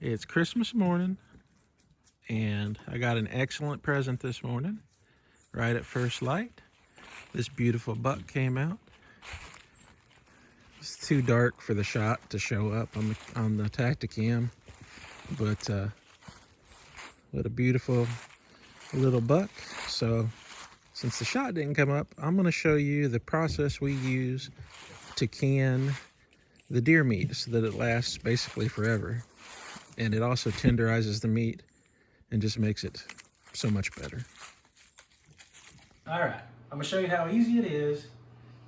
It's Christmas morning, and I got an excellent present this morning. Right at first light, this beautiful buck came out. It's too dark for the shot to show up on the Tacticam, but what a beautiful little buck. So since the shot didn't come up, I'm going to show you the process we use to can the deer meat so that it lasts basically forever. And it also tenderizes the meat and just makes it so much better. All right, I'm gonna show you how easy it is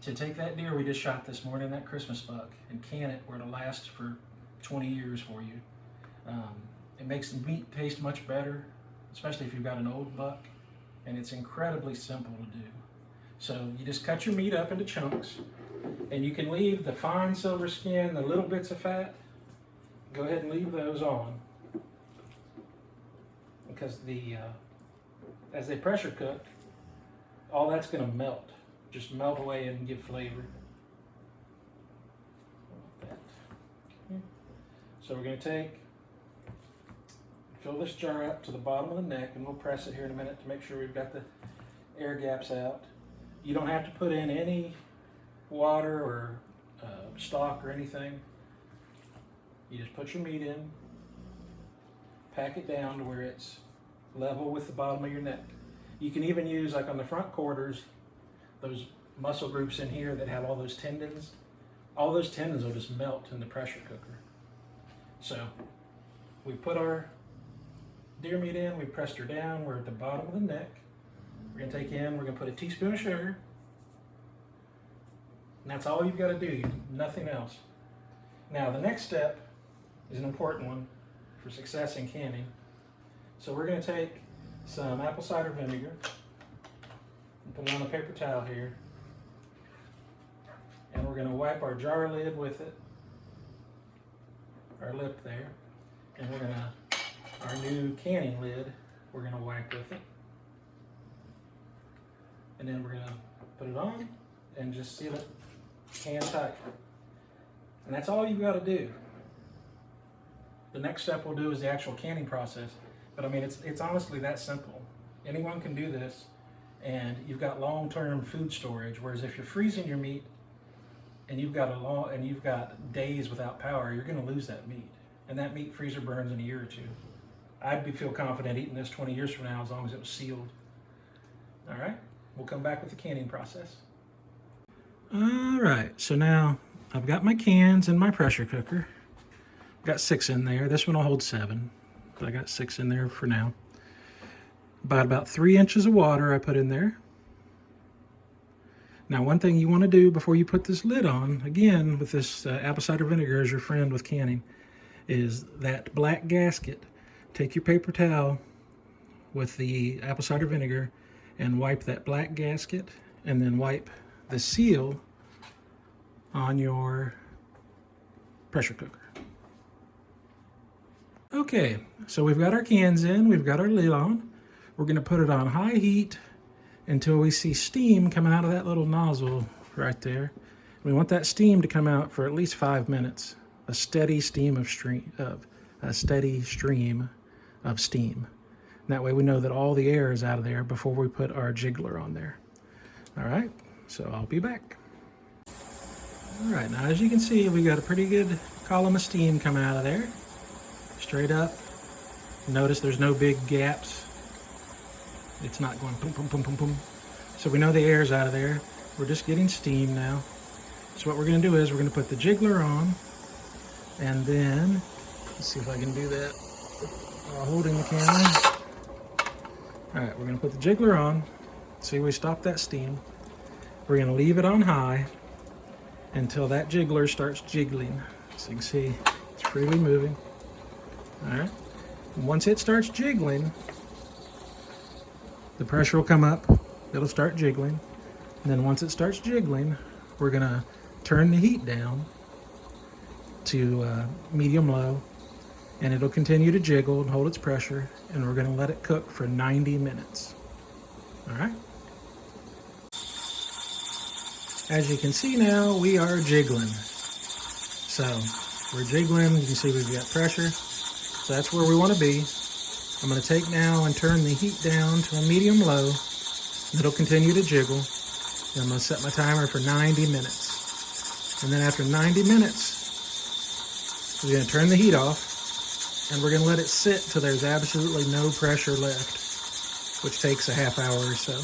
to take that deer we just shot this morning, that Christmas buck, and can it where it'll last for 20 years for you. It makes the meat taste much better, especially if you've got an old buck, and it's incredibly simple to do. So you just cut your meat up into chunks, and you can leave the fine silver skin, the little bits of fat, go ahead and leave those on, because as they pressure cook, all that's going to melt, just melt away and give flavor. So we're going to fill this jar up to the bottom of the neck, and we'll press it here in a minute to make sure we've got the air gaps out. You don't have to put in any water or stock or anything. You just put your meat in, pack it down to where it's level with the bottom of your neck. You can even use, like on the front quarters, those muscle groups in here that have all those tendons. All those tendons will just melt in the pressure cooker. So we put our deer meat in, we pressed her down, we're at the bottom of the neck. We're gonna put a teaspoon of sugar. And that's all you've got to do, nothing else. Now the next step is an important one for success in canning. So we're going to take some apple cider vinegar and put it on a paper towel here, and we're going to wipe our jar lid with it, our lip there, and we're going to, our new canning lid, we're going to wipe with it, and then we're going to put it on and just seal it can tight. And that's all you've got to do. The next step we'll do is the actual canning process. But I mean, it's honestly that simple. Anyone can do this, and you've got long-term food storage. Whereas if you're freezing your meat and you've got days without power, you're going to lose that meat, and that meat freezer burns in a year or two. I'd feel confident eating this 20 years from now as long as it was sealed. All right, we'll come back with the canning process. All right, so now I've got my cans in my pressure cooker. Got 6 in there. This one will hold 7, but I got 6 in there for now. About 3 inches of water I put in there. Now, one thing you want to do before you put this lid on, again with this apple cider vinegar as your friend with canning, is that black gasket. Take your paper towel with the apple cider vinegar and wipe that black gasket, and then wipe the seal on your pressure cooker. Okay, so we've got our cans in, we've got our lid on. We're going to put it on high heat until we see steam coming out of that little nozzle right there. We want that steam to come out for at least 5 minutes. A steady stream of steam. And that way we know that all the air is out of there before we put our jiggler on there. All right, so I'll be back. All right, now as you can see, we got a pretty good column of steam coming out of there. Straight up. Notice there's no big gaps. It's not going boom, boom, boom, boom, boom. So we know the air's out of there. We're just getting steam now. So what we're going to do is we're going to put the jiggler on, and then let's see if I can do that while holding the camera. All right, we're going to put the jiggler on. See, we stop that steam. We're going to leave it on high until that jiggler starts jiggling. So you can see it's freely moving. All right. And once it starts jiggling, the pressure will come up. It'll start jiggling. And then once it starts jiggling, we're going to turn the heat down to medium-low, and it'll continue to jiggle and hold its pressure, and we're going to let it cook for 90 minutes. All right. As you can see now, we are jiggling. So we're jiggling. You can see we've got pressure. So that's where we want to be. I'm going to take now and turn the heat down to a medium-low. It'll continue to jiggle. And I'm going to set my timer for 90 minutes. And then after 90 minutes, we're going to turn the heat off. And we're going to let it sit till there's absolutely no pressure left, which takes a half hour or so.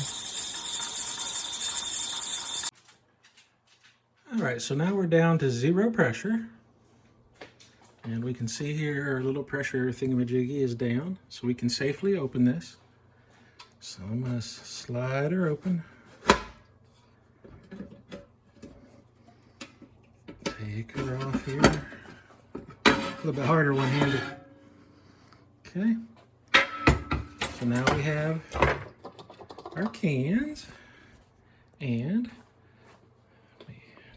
All right, so now we're down to 0 pressure. And we can see here our little pressure thingamajiggy is down, so we can safely open this. So I'm going to slide her open. Take her off here. A little bit harder one-handed. Okay. So now we have our cans. And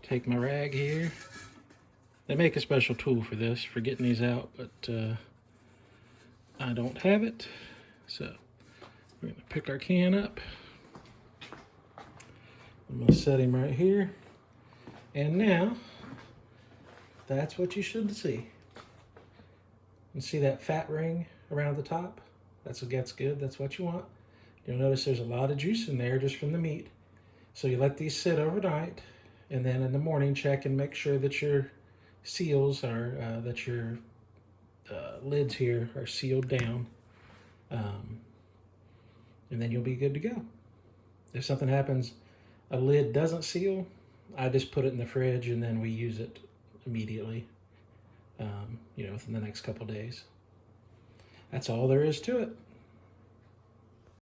take my rag here. They make a special tool for this, for getting these out, but I don't have it. So we're going to pick our can up. I'm going to set him right here. And now, that's what you should see. You see that fat ring around the top? That's good. That's what you want. You'll notice there's a lot of juice in there just from the meat. So you let these sit overnight, and then in the morning check and make sure that your seals are, that your lids here are sealed down. And then you'll be good to go. If something happens, a lid doesn't seal, I just put it in the fridge and then we use it immediately, you know, within the next couple days. That's all there is to it.